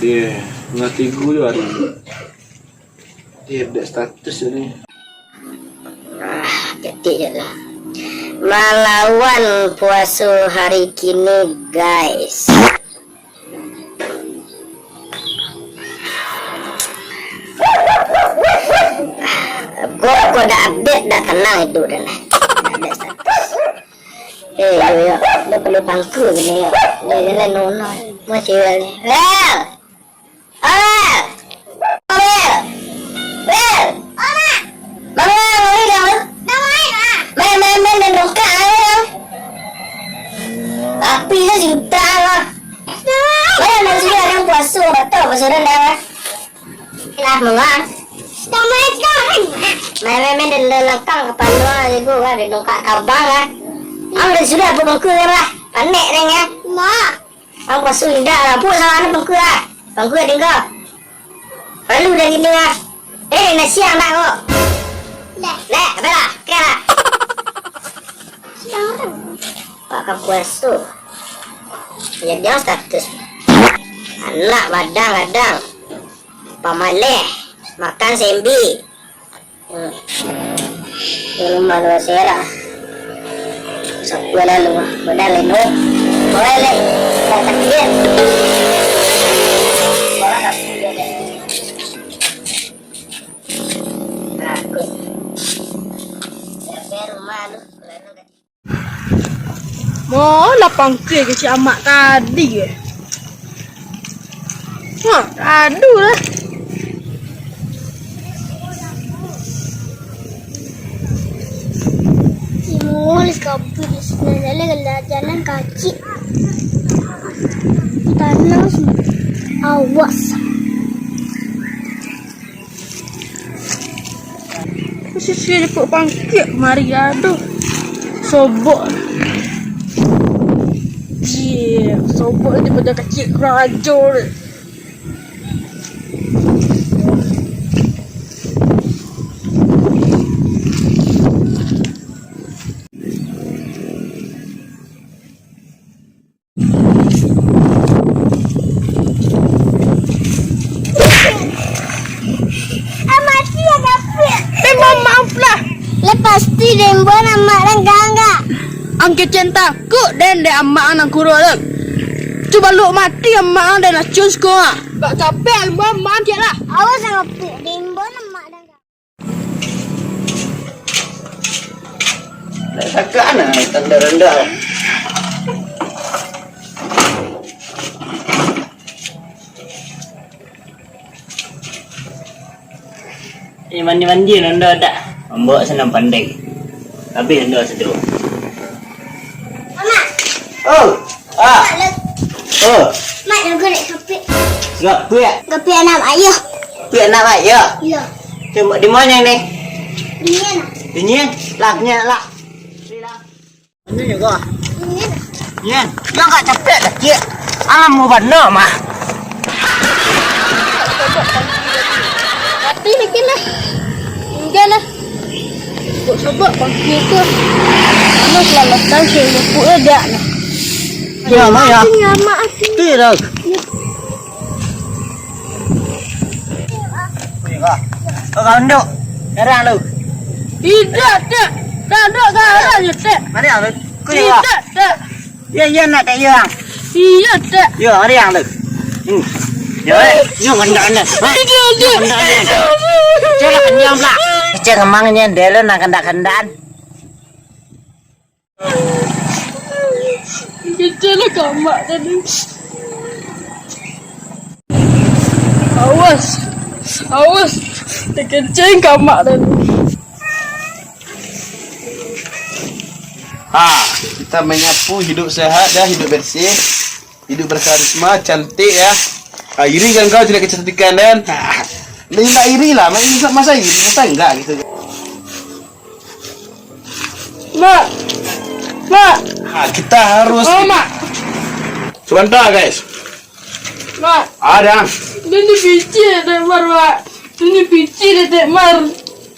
Dia ngerti gue hari ini. Dia update status ini. Ketik je lah. Melawan puasa hari kini guys. Kau dah update dah tenang itu dah lah. Update status. Yo, dah perlu pangku ni yo. Dia jalan nono. Macam ni. Well. Well. Well. Well. Main dan dongkak api dah juta lah. Main dan sudah yang puasa betul pasal dah lah. Mengang. Main dan lelakang kepala aku kan dan dongkak kabang lah. Dah sudah apa bangku lah. Panik dah ya. Mak. Ang puasa indah lah. Puk sama anak bangku lah. Bangku ada kau. Perlu dah gini lah. Nasi yang nak kau. Lek, apa lah? Kira lah. Pakai puasa. Jadi yang status. Anak badang-badang. Pamaleh. Makan sembi. Rumah dua serah. Sakulah lalu. Benar leno. Boleh. Tak takdir. Lapang ke si amak tadi ke? Aduh lah. Mall kabur sebenarnya jalan kaki. Tanah awas. Sisi ikut bangkit mari aduh. Sobok. Sobok daripada kecil kurang ajar. Mati ya tapi. Maaflah. Lepas tu dembo nama orang gangga. Angke cinta ku dan de amak anak kurang lah. Coba lu mati amak dan nak cus ko ah. Bak capek amak dia lah. Awas sangat dembo nama orang gangga. Tak sakit nak tanda rendah. Mandi-mandi nanda tak. Membawa senang pandai. Habis nanda sejuk. Mama. Oh. Ah. Oh. Mak nak naik kapi. Enggak puyak. Kapi anak ayah. Puyak nak baik ya. Ya. Cuma di mana ni? Ini nak. Ini laknya lak. Ini juga. Ini. Yan. Yang enggak capek dah cik. Alam mau benar mah. Tapi mungkin lah. Enggak lah. Kok sebab bangkit tu. Anak selamatan saya pun ada lah. Ya mak ya. Ya maaf. Tu dah. Kau nduk. Garang lu. Tidak, tak. Tak ada garang je tak. Mari ang lu. Kau Tidak, tak. Ya nak tak yang. Iya tak. Ya mari ang lu. Ya, yo ngandang. Cek kenyang pula. Cek kemangnya delo nak kendak-kendan. Kecil lah kamak tadi. Awas. Awas. Terkencing kamak tadi. Kita menyapu hidup sehat dah, hidup bersih, hidup berkarisma, cantik ya. Iri kan kau tidak kecantikan dan. Tidak iri lah, masa iri, masa enggak gitu. Mak. Mak. Kita harus. Oh mak. Sebentar guys. Mak. Ada. Ini biji dah mar mak. Ini biji dah mar.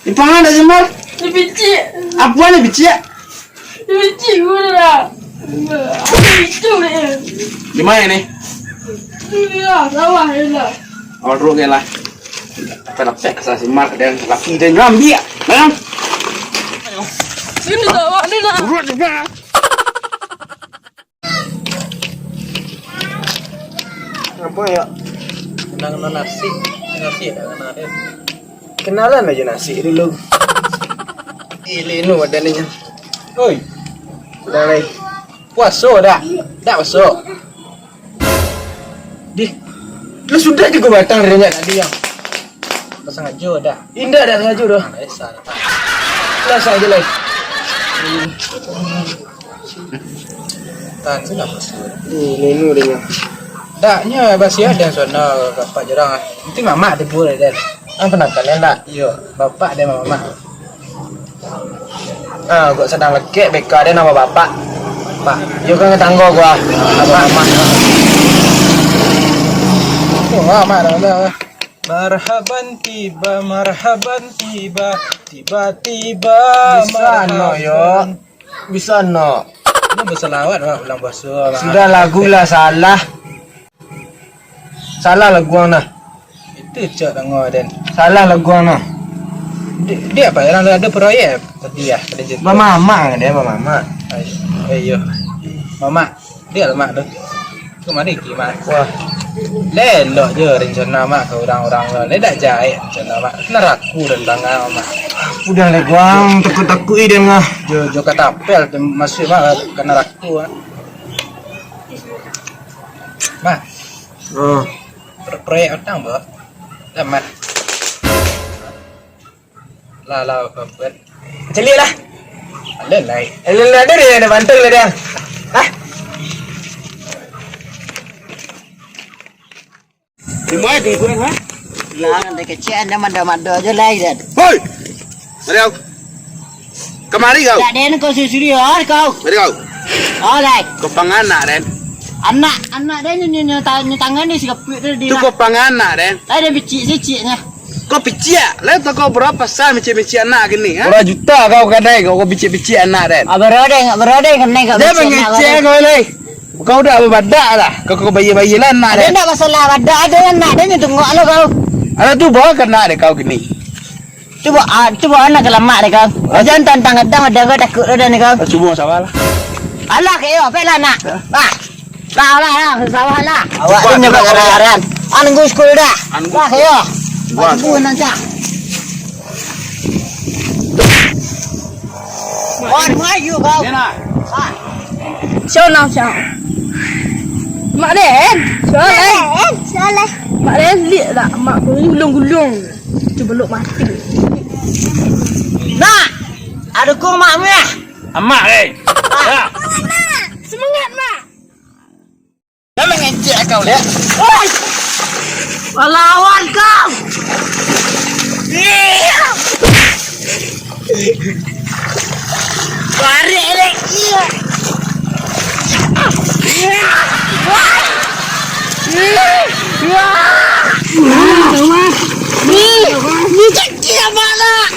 Di pangan dah jemar. Ini biji. Apa ni biji ya? Ini biji gua dah. Itu ni. Di mana ni? Iya, sawah ya. Orang ke lah. Apa nak pek kasih mark dan laki dan ngambil. Bang. Sini sawah ni lah. Turut juga. Apa ya? Kenang nasi dah ada. Kenalan aja nasi dulu. Ini nu ada ni. Oi. Dah lagi. Puasa dah. Dah puasa. Lu sudah juga batang dari tadi yang. Pasang aja dah. Indah dah sengaja dah. Biasa. Kelas aja lagi. Tan sudah masuk. Ini nu dia. Daknya basi ada sana bapak jarang. Nanti mama ada boleh dan. Pernah kalian tak? Iya, bapak dan mama. Gua sedang lekek beka dia nama bapak. Pak, yo kan tanggo gua. Mama. Oh, mama dah. Marhaban tiba, tiba-tiba Bisa no yo. Bisa no. Ini berselawat mak ulang bahasa. Sudah lagu lah salah. Salah lagu ana. Itu cak tengok dan. Salah lagu ana. Dia apa? Yang ada proyek tadi ya pada cerita. Mama dia mama. Ayo. Mama, dia lah mak tu. Tu mari ki mak. Wah, Lelok je rencana mak ke orang-orang lah. Ledak jahit rencana mak. Neraku dan tangan mak. udah le guang takut-takut dia ngah. Jo kata apel tu masuk mak kena raku. Mak, Oh, proyek utang bah. Lambat. Lah buat. celik lah. Ada naik. Ada dia ada bantul lah dia. Hah? Di mana di kurang ha? Lah, ada kecil ada mada-mada je lah Izat. Hoi. Mari kau. Kemari kau. Tak ada kau susuri kau. Mari kau. Oh, like. Kau panganak den. Anak dia nyu tangan ni sikapit dia. Tu kau panganak den. Ada bicik-siciknya. Kau picik. Lah tak kau berapa sah bicik-bicik anak gini ha? Berapa juta kau kadai kau bicik-bicik anak den. Berodeng kena kau. Dia mengecek kau lagi. Kau dah berbadak lah. Kau bayi-bayi lah anak Ada den. tak masalah ada anak dia tengok lo kau. Ada tu bawa kena ada kau gini. Cuba anak kelamak dia kau. Jangan tantang kadang ada kau takut dah ni kau. Cuba sawah lah. Alah kayo, pelah nak. Bah. Lah, sawah lah. Awak tu nyoba kararan. Anunggu sekolah dah. Lah kayo. Buat. Bu nanti. Wan maju kau. Dia nak. Siapa siapa? Mak Den. Salah. Mak Den lihat tak? Mak gulung-gulung. Cuba luk mati. Nak. Ada kau mak ni. Amak eh. Semangat mak. Dah mengecek kau lihat. Oi. Lawan kau. Balik lagi. Ni cakap apa nak?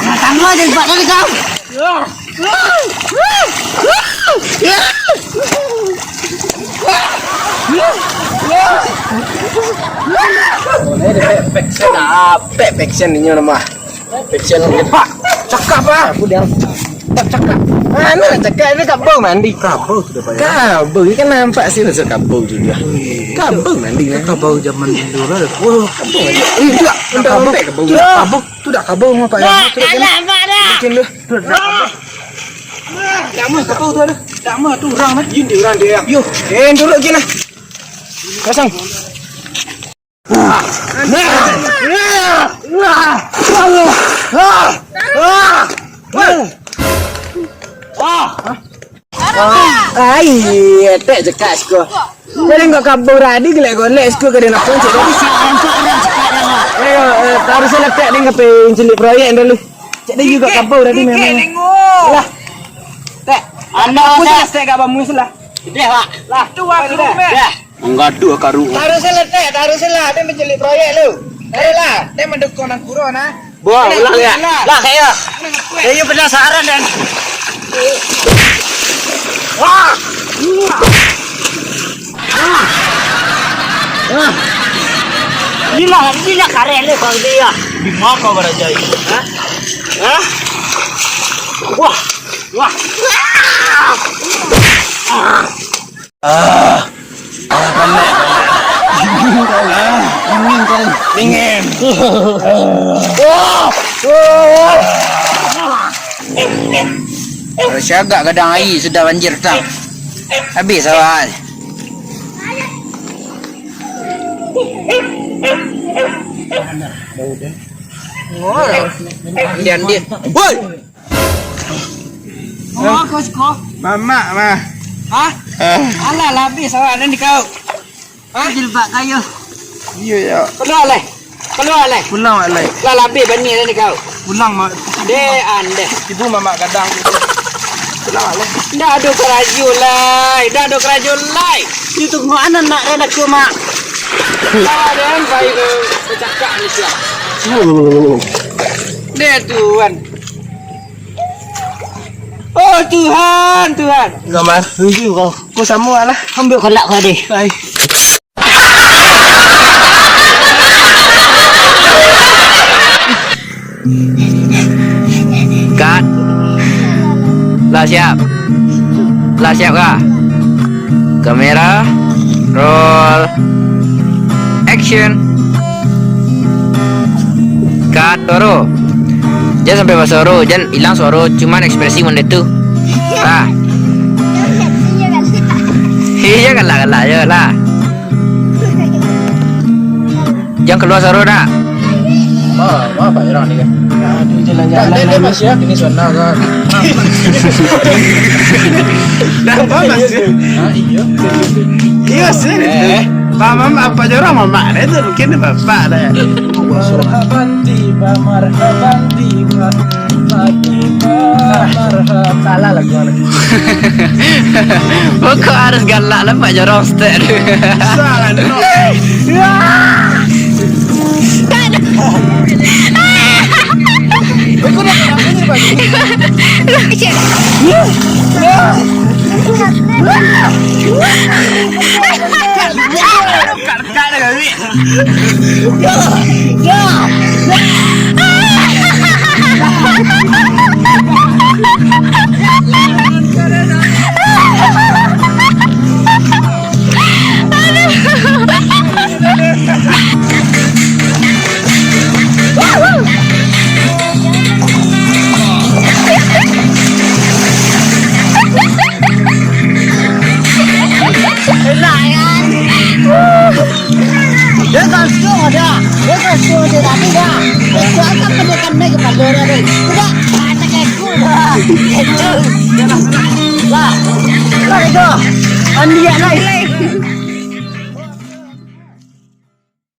Kamu ada buat dari kau. Peksen ni nama. Peksen ni pak. Cakap apa? Aku dia. Tak cakap. Mana nak cakap ni kabel mandi. Kabel sudah bayar. Kabel kan nampak sih rasa kabel tu dia. Kabel mandi ni. Kabel zaman dulu lah. Oh, Kabel mandi. Tidak. Kabel. Kabel. kabel tu dah kabel apa ya? Nampak dah. Bikin lu. Tak mah kabel tu ada. Tak mah tu orang lah. Ini orang dia. Yo, Dulu lagi lah. Pasang. Ai, tak cakap sko. Jadi kau kabur tadi gelak golek sko ke dia nak pencet tadi. Ayo, taruh saya letak ni ngapain celik proyek dulu. Cak dia juga kabur tadi memang. Lah. Tak. Anda Aku usah. selesai kat bamu selah. Dah, Pak. Lah, tu aku dah. Enggak dua karu. taruh saya letak, taruh saya lah. Dia mencelik proyek lu. Taruh lah. Dia mendukung orang kuro nah. Buang, ulang ya. Lah kayak. Kayak penasaran dan. Wah. Gila karele bang dia. Di mana kau berada ini? Hah? Wah. Dingin. Siaga kadang air sudah banjir tang. Habis awal. Dian dia. Woi. Mama mah. Hah? Alah habis awal ni kau. Hah? Jilbab kayu. Iya ya. Keluar leh. Pulang alai. Lah habis banjir ni kau. Pulang mak. De ande. Ibu mama kadang. Pulang alai. Dah ada kerajaan lai. Itu mana nak ada cuma. Dan baik bercakap ni siap. Dia Tuhan. Oh Tuhan. Enggak mas. Kau sama lah. Ambil kolak kau deh. Baik. Cut. Lah siap kah? Kamera. Roll. Action. Cut Toro. Jangan sampai bahasa Toro, jangan hilang suara, cuman ekspresi benda tu. Iya galak je lah. Jangan keluar suara dah. Apa orang ni kan? Aduh jalan-jalan. Dia masih ya, ini suara kan. Dah apa mas? Iya. Iya sih. Mama apa jorang mama itu mungkin bapak dah. Marhaban tiba. Salah lagu mana? Kok harus galak lah Pak Jorong Sted. Salah dong. Dia kan suruh dia tapi dah. Itu akan pendekan mereka pada orang ni. Tidak, ada keku dah. Itu. Lah itu. Andi yang lain.